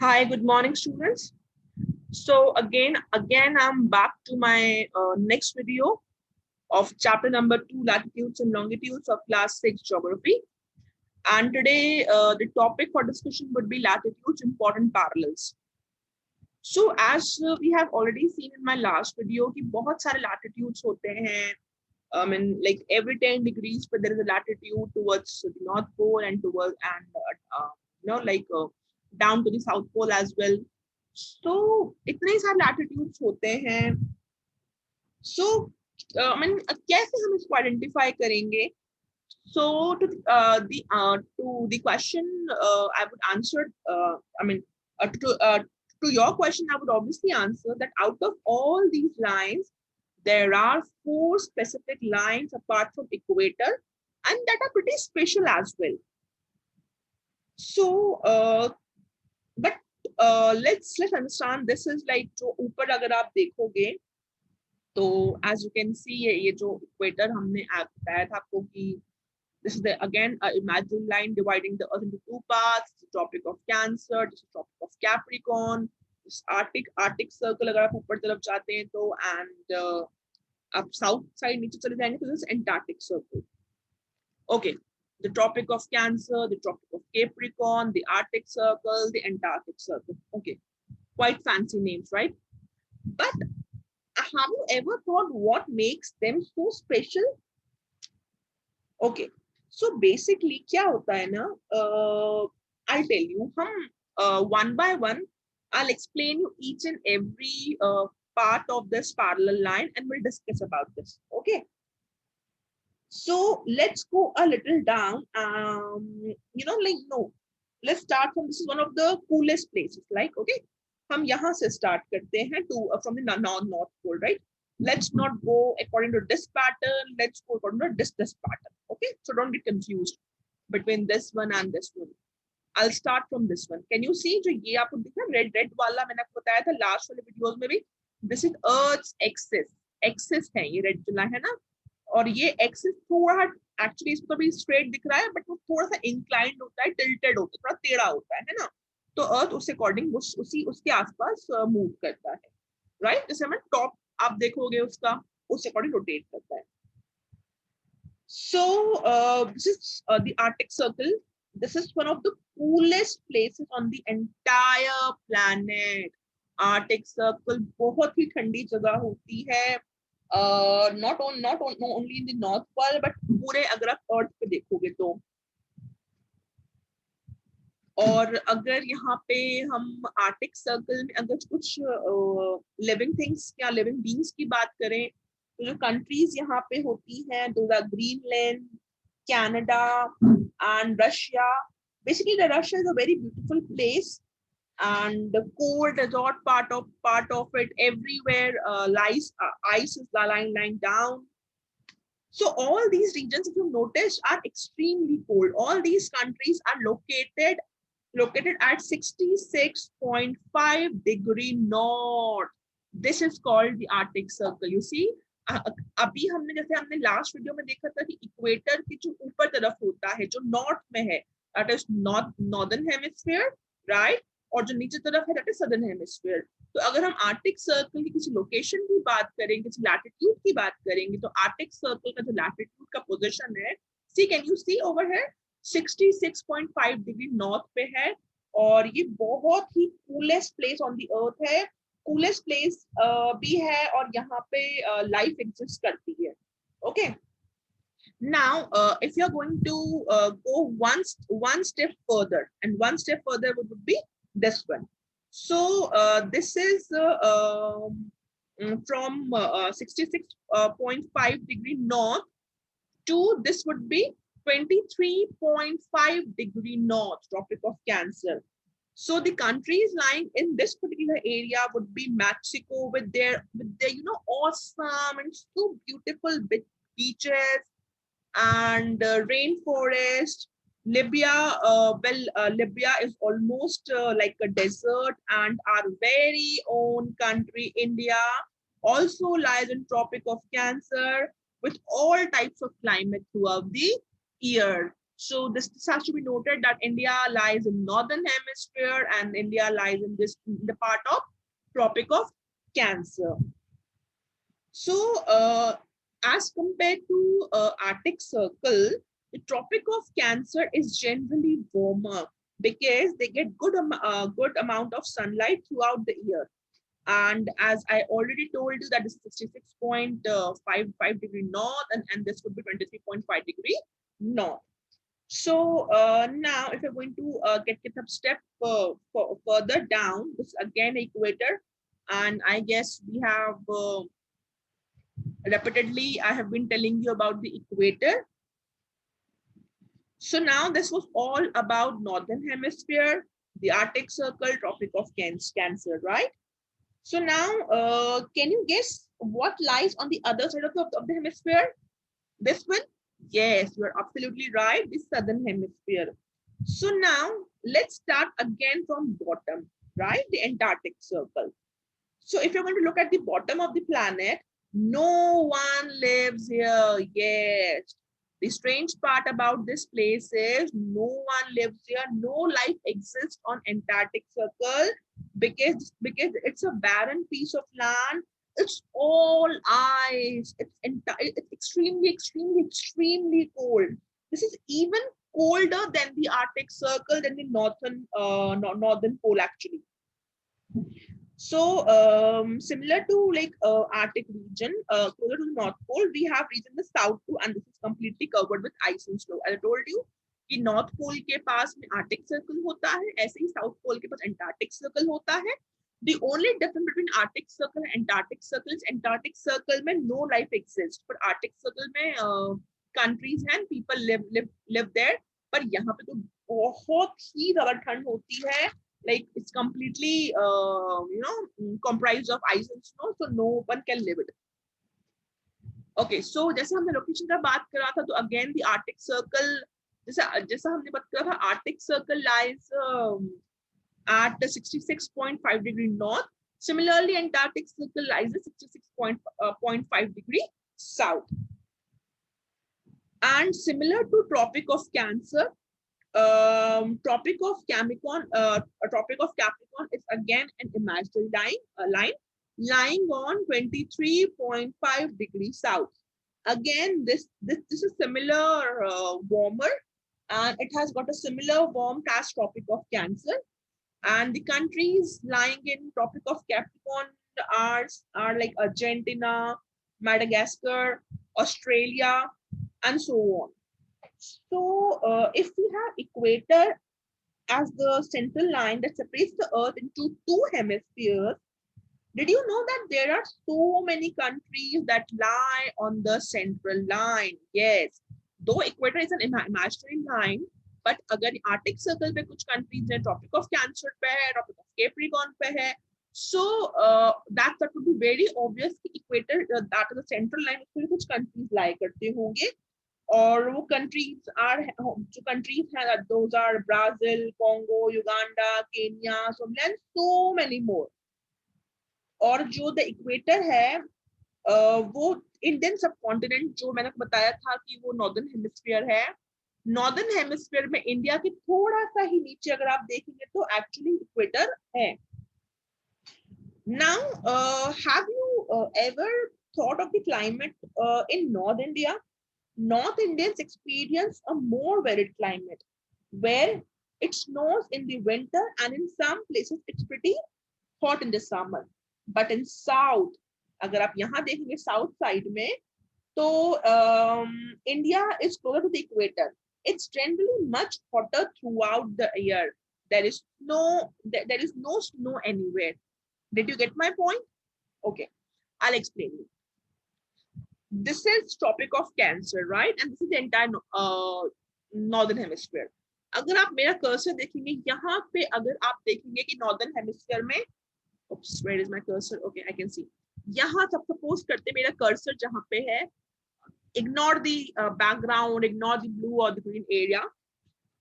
Hi, good morning, students. So again, I'm back to my next video of chapter number 2, latitudes and longitudes of class 6 geography. And today, the topic for discussion would be latitudes, important parallels. So as we have already seen in my last video, कि बहुत सारे latitudes होते हैं. I mean, like every 10 degrees, but there is a latitude towards the North Pole and towards down to the South Pole as well. So इतने सारे latitudes होते हैं. So I mean, कैसे हम इसको identify करेंगे? So to the question, I would answer. I mean, to your question, I would obviously answer that out of all these lines, there are four specific lines apart from equator, and that are pretty special as well. So, but let's understand. This is like जो ऊपर अगर आप देखोगे तो as you can see ये जो equator हमने बताया था आपको कि this is again a imaginary line dividing the earth into two parts. This is the Tropic of Cancer, this is the Tropic of Capricorn, this Arctic Circle अगर आप ऊपर तरफ जाते हैं तो and आप साउथ साइड नीचे चले जाएंगे तो this is Antarctic Circle. Okay, the Tropic of Cancer, the Tropic of Capricorn, the Arctic Circle, the Antarctic Circle. Okay, quite fancy names, right? But have you ever thought what makes them so special? Okay, so basically क्या होता है ना, I'll tell you, हम one by one, I'll explain you each and every part of this parallel line and we'll discuss about this. Okay, so let's go a little down. No, let's start from, this is one of the coolest places. Like, okay, हम यहाँ से start करते हैं to from the North Pole, right? Let's not go according to this pattern. Let's go according to this pattern. Okay, so don't get confused between this one and this one. I'll start from this one. Can you see जो ये आपको दिख रहा है red वाला, मैंने आपको बताया था last वाले videos में भी. This is Earth's axis है ये red जो है ना, और ये एक्सिस थोड़ा एक्चुअली इसको तो भी स्ट्रेट दिख रहा है बट वो थोड़ा सा इंक्लाइंड होता है, टिल्टेड होता है, थोड़ा टेढ़ा होता है ना. तो अर्थ उस अकॉर्डिंग उसी उसके आसपास मूव करता है, राइट? जैसे हमें टॉप आप देखोगे उसका उस अकॉर्डिंग रोटेट करता है. So this is the Arctic Circle. This is one of the coolest places on the entire planet. Arctic Circle बहुत ही ठंडी जगह होती है. Not only in the North Pole, but पूरे अगर आप अर्थ पे देखोगे तो. और अगर यहाँ पे हम आर्टिक सर्कल में अगर कुछ लिविंग थिंग्स या लिविंग बींग्स की बात करें तो जो कंट्रीज यहाँ पे होती हैं दो are Greenland, Canada and Russia. Basically, the Russia is a very beautiful place, and the cold resort part of it everywhere lies ice is lying down. So all these regions, if you notice, are extremely cold. All these countries are located at 66.5 degree north. This is called the Arctic Circle. You see, अभी हमने जैसे हमने last video में देखा था कि equator की जो ऊपर तरफ होता है जो नॉर्थ में है, that is northern hemisphere, right? और जो नीचे तरफ है दैट इज सदर्न हेमिस्फीयर. तो अगर हम आर्टिक सर्कल की किसी लोकेशन की बात करेंगे, किसी लैटिट्यूड की बात करेंगे, तो आर्टिक सर्कल का जो लैटिट्यूड का पोजीशन है, see can you see over here, 66.5 degree north पे है. और ये बहुत ही coolest place on the earth है, कूलेस्ट प्लेस भी है, और यहाँ पे लाइफ एग्जिस्ट करती है. Okay, now if you're going to go one step further, and one step further would be this one. So this is from 66.5 degree north to this would be 23.5 degree north, Tropic of Cancer. So the countries lying in this particular area would be Mexico with their awesome and so beautiful beaches and rainforest. Libya, Libya is almost like a desert, and our very own country, India, also lies in Tropic of Cancer with all types of climate throughout the year. So this has to be noted that India lies in northern hemisphere and India lies in the part of Tropic of Cancer. So as compared to Arctic Circle, the Tropic of Cancer is generally warmer because they get good amount of sunlight throughout the year. And as I already told you, that is 66.55 degree north, and this would be 23.5 degree north. So now if you're going to get a step further down, this is again equator, and I guess we have repeatedly I have been telling you about the equator. So now this was all about northern hemisphere, the Arctic Circle, Tropic of Cancer, right? So now can you guess what lies on the other side of the hemisphere? This one? Yes, you are absolutely right, the southern hemisphere. So now let's start again from bottom, right? The Antarctic Circle. So if you're going to look at the bottom of the planet, no one lives here. Yes. The strange part about this place is no one lives here. No life exists on Antarctic Circle because it's a barren piece of land. It's all ice. It's extremely cold. This is even colder than the Arctic Circle, than the northern pole actually. So similar to like Arctic region, closer to the North Pole, we have region the South too, and this is completely covered with ice and snow. I told you कि North Pole के पास में Arctic Circle होता है, ऐसे ही South Pole के पास Antarctic Circle होता है. The only difference between Arctic Circle and Antarctic Circle is Antarctic Circle में no life exists, but Arctic Circle में countries and people live there. पर यहाँ पे तो बहुत ही ज़्यादा ठंड होती है. Like it's completely comprised of ice and snow, so no one can live it. Okay, so जैसे हमने लोकेशन का बात करा था, तो again the Arctic Circle, जैसा हमने बात करा था, Arctic Circle lies at 66.5 degree north. Similarly, Antarctic Circle lies at 66.5 degree south. And similar to Tropic of Cancer, Tropic of Capricorn is again an imaginary line lying on 23.5 degrees south. Again, this is similar warmer, and it has got a similar warmth as Tropic of Cancer. And the countries lying in Tropic of Capricorn are like Argentina, Madagascar, Australia, and so on. So if we have equator as the central line that separates the earth into two hemispheres, did you know that there are so many countries that lie on the central line? Yes, though equator is an imaginary line, but अगर Arctic Circle पे कुछ countries हैं, Tropic of Cancer पे है, Tropic of Capricorn पे है, so that would be very obvious कि equator that is the central line उसमें कुछ countries lie करते होंगे. और वो countries हैं, those are Brazil, Congo, Uganda, Kenya, Somalia, and so many more. और जो the equator है, वो इंडियन सबकॉन्टिनेंट जो मैंने बताया था कि वो नॉर्दर्न हेमिस्फीयर है. नॉर्दर्न हेमिस्फीयर में इंडिया के थोड़ा सा ही नीचे अगर आप देखेंगे तो एक्चुअली इक्वेटर है. Now, have you ever thought of the climate in North India? North Indians experience a more varied climate where it snows in the winter and in some places it's pretty hot in the summer. But in South, अगर आप यहाँ देखेंगे South side में, तो India is closer to the equator. It's generally much hotter throughout the year. There is no snow anywhere. Did you get my point? Okay, I'll explain you. This is Tropic of Cancer, right? And this is the entire northern hemisphere. अगर आप मेरा cursor देखेंगे यहाँ पे, अगर आप देखेंगे कि नॉर्दर्न हेमिस्फीयर में, oops, where is my cursor? Okay, I can see. यहाँ सब सपोज करते मेरा कर्सर जहाँ पे है, ignore the background, ignore the blue or the green area.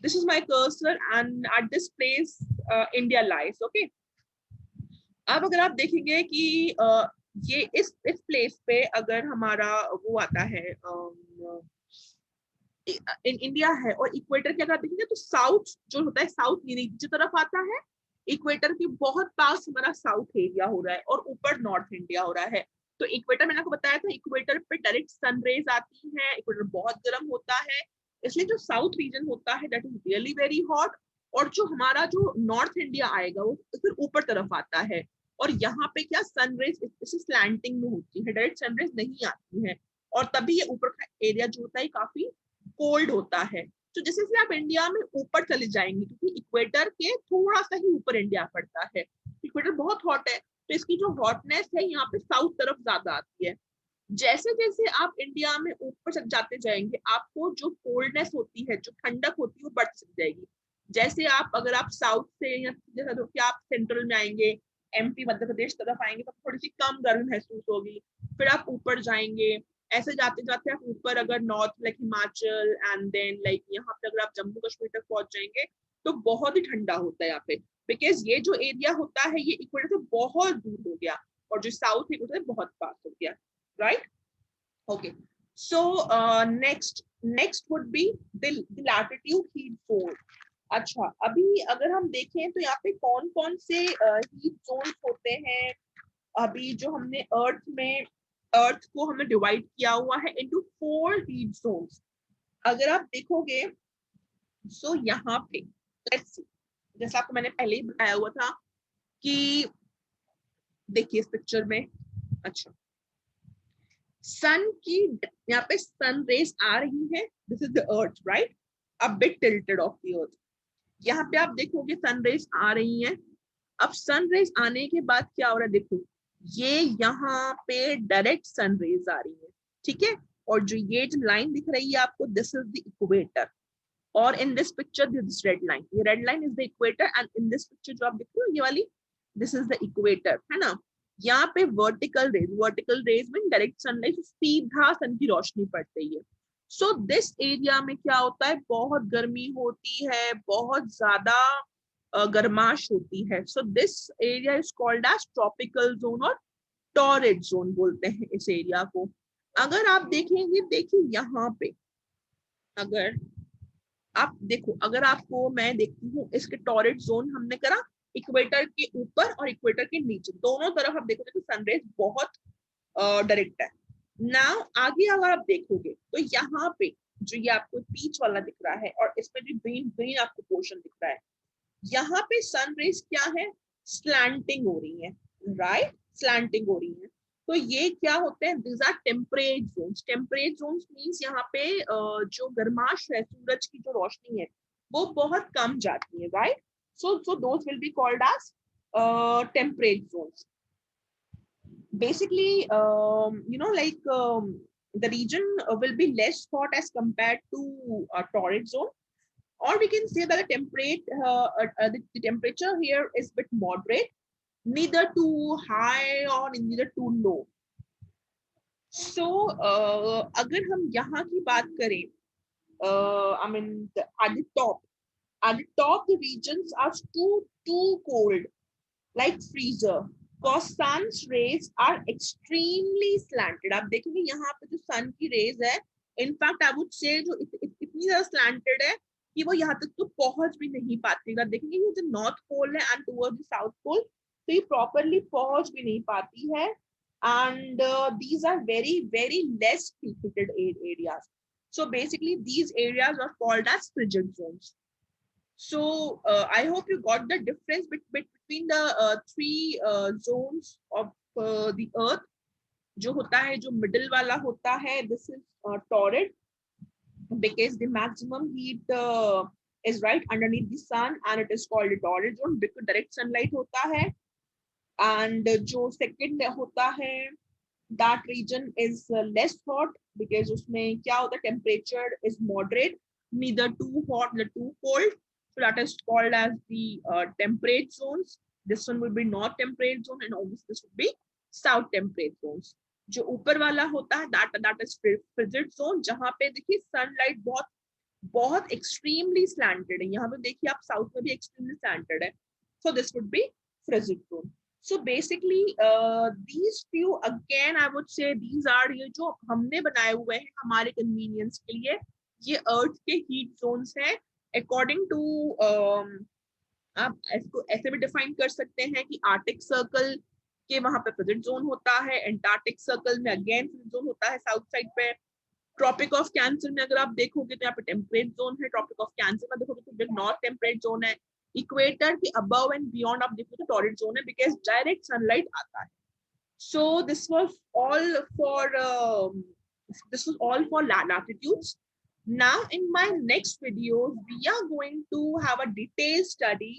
This is my cursor, and at this place India lies. Okay. अब अगर आप देखेंगे कि ये इस प्लेस पे अगर हमारा वो आता है इन इंडिया है। और इक्वेटर की अगर आप देखेंगे तो साउथ जो होता है, साउथ नीचे तरफ आता है, इक्वेटर के बहुत पास हमारा साउथ एरिया हो रहा है और ऊपर नॉर्थ इंडिया हो रहा है। तो इक्वेटर मैंने आपको बताया था, इक्वेटर पे डायरेक्ट सनरेज आती है, इक्वेटर बहुत गर्म होता है, इसलिए जो साउथ रीजन होता है that is really very hot. और जो हमारा जो नॉर्थ इंडिया आएगा वो फिर ऊपर तरफ आता है, और यहाँ पे क्या सनरेज इस स्लैंटिंग में होती है, डायरेक्ट सनरेज नहीं आती है, और तभी ये ऊपर का एरिया जो होता है काफी कोल्ड होता है। तो जैसे जैसे आप इंडिया में ऊपर चले जाएंगे, क्योंकि इक्वेटर के थोड़ा सा ही ऊपर इंडिया पड़ता है, इक्वेटर बहुत हॉट है, तो इसकी जो हॉटनेस है यहाँ पे साउथ तरफ ज्यादा आती है। जैसे जैसे आप इंडिया में ऊपर जाते जाएंगे, आपको जो कोल्डनेस होती है, जो ठंडक होती है, वो बढ़ चली जाएगी। जैसे आप अगर आप साउथ से या जैसा कि आप सेंट्रल में आएंगे, एमपी मध्य प्रदेश तरफ आएंगे, तो थोड़ी सी कम गर्मी महसूस होगी। फिर आप ऊपर जाएंगे, ऐसे जाते जाते आप ऊपर अगर north like Himachal and then like यहाँ पे अगर आप जम्मू कश्मीर तक पहुंच जाएंगे, तो बहुत ही ठंडा होता है यहाँ पे, बिकॉज ये जो एरिया होता है ये इक्वेटर से बहुत दूर हो गया, और जो साउथ इक्वेटर से बहुत पास हो गया, right. Okay, so next would be the latitude heat zone. अच्छा, अभी अगर हम देखें तो यहाँ पे कौन कौन से हीट जोन होते हैं। अभी जो हमने अर्थ को हमने डिवाइड किया हुआ है इनटू 4 हीट जोन्स। अगर आप देखोगे, सो यहाँ पे लेट्स सी, जैसा आपको मैंने पहले ही बताया हुआ था कि देखिए इस पिक्चर में, अच्छा, सन की यहाँ पे सन रेज आ रही है, this is the earth right, a bit tilted of the earth. यहाँ पे आप देखोगे सन रेज आ रही हैं। अब सन रेज आने के बाद क्या हो रहा है, देखो ये यहाँ पे डायरेक्ट सन रेज आ रही है, ठीक है। और जो ये जो लाइन दिख रही है आपको, दिस इज द इक्वेटर, और in this picture this red line, ये red line is the equator, and in this picture जो आप देख रहे हो ये वाली, दिस इज द इक्वेटर, है ना। यहाँ पे वर्टिकल रेज में डायरेक्ट सनलाइट सीधा सन की रोशनी पड़ती है। सो दिस एरिया में क्या होता है, बहुत गर्मी होती है, बहुत ज्यादा गर्माश होती है। So this area is called as tropical zone और टॉरिड जोन बोलते हैं इस एरिया को। अगर आप देखेंगे, देखिए यहाँ पे अगर आप देखो, अगर आपको मैं देखती हूँ इसके टॉरिड जोन हमने करा इक्वेटर के ऊपर और इक्वेटर के नीचे, दोनों तरफ आप देखोगे तो सनरेज बहुत डायरेक्ट है। नाउ आगे अगर आप देखोगे तो यहाँ पे जो ये आपको पीच वाला दिख रहा है और इसमें जो ग्रीन ग्रीन आपको पोर्शन दिख रहा है, यहाँ पे सन रेज क्या है, स्लैंटिंग हो रही है, राइट, स्लैंटिंग हो रही है। तो ये क्या होते हैं, these are temperate zones. Temperate zones means यहाँ पे जो गर्माश है, सूरज की जो रोशनी है वो बहुत कम जाती है, right. So those will be called as temperate zones. Basically, the region will be less hot as compared to a torrid zone, or we can say that the temperature here is bit moderate, neither too high or neither too low. So अगर हम यहाँ की बात करें, I mean at the top the regions are too cold, like freezer, cause sun's rays are extremely slanted. आप देखेंगे यहाँ पे जो सन की रेज है, इनफैक्ट आई वुड से जो इतनी ज्यादा स्लैंटेड है कि वो यहाँ तक तो पहुंच भी नहीं पाती। आप देखेंगे ये जो नॉर्थ पोल है and towards the South Pole, तो ये प्रॉपरली पहुंच भी नहीं पाती है, and these are very less heated areas. So basically these areas are called as frigid zones. So I hope you got the difference between the three zones of the earth. जो होता है, जो middle वाला होता है, this is torrid, because the maximum heat is right underneath the sun and it is called a torrid zone because direct sunlight होता है। And जो second होता है, that region is less hot because उसमें क्या होता है, temperature is moderate, neither too hot nor too cold, so that is called as the temperate zones. This one will be north temperate zone and obviously this would be south temperate zones. जो ऊपर वाला होता है that is frigid zone, जहाँ पे देखिए sunlight बहुत बहुत extremely slanted है। यहाँ पे देखिए आप साउथ में भी extremely slanted है, so this would be frigid zone. So basically these few again I would say these are ये जो हमने बनाए हुए हैं हमारे convenience के लिए, ये अर्थ के हीट जोन्स हैं अकॉर्डिंग टू आप इसको ऐसे भी डिफाइन कर सकते हैं कि आर्टिक सर्कल के वहां पे प्रेजेंट जोन होता है, एंटार्क्टिक सर्कल में अगेन जोन होता है साउथ साइड पे। ट्रॉपिक ऑफ कैंसर में अगर आप देखोगे तो यहाँ पे टेम्परेट जोन है, ट्रॉपिक ऑफ कैंसर में देखोगे तो नॉर्थ टेम्परेट जोन है। इक्वेटर के अबव एंड बियॉन्ड आप देखोगे तो टॉरिड जोन है बिकॉज डायरेक्ट सनलाइट आता है। So this was all for this was all for latitudes. Now in my next video we are going to have a detailed study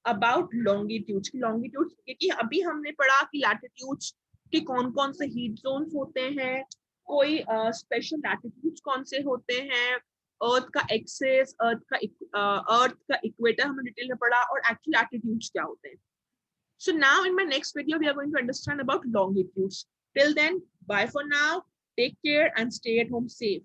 about longitudes. Longitudes क्योंकि अभी हमने पढ़ा कि latitudes के कौन-कौन से heat zones होते हैं, कोई special latitudes कौन से होते हैं, अर्थ का एक्सेस, अर्थ का इक्वेटर हमने डिटेल में पढ़ा और एक्चुअल latitudes क्या होते हैं। So now in my next video, we are going to understand about longitudes. Till then, bye for now. Take care and stay at home safe.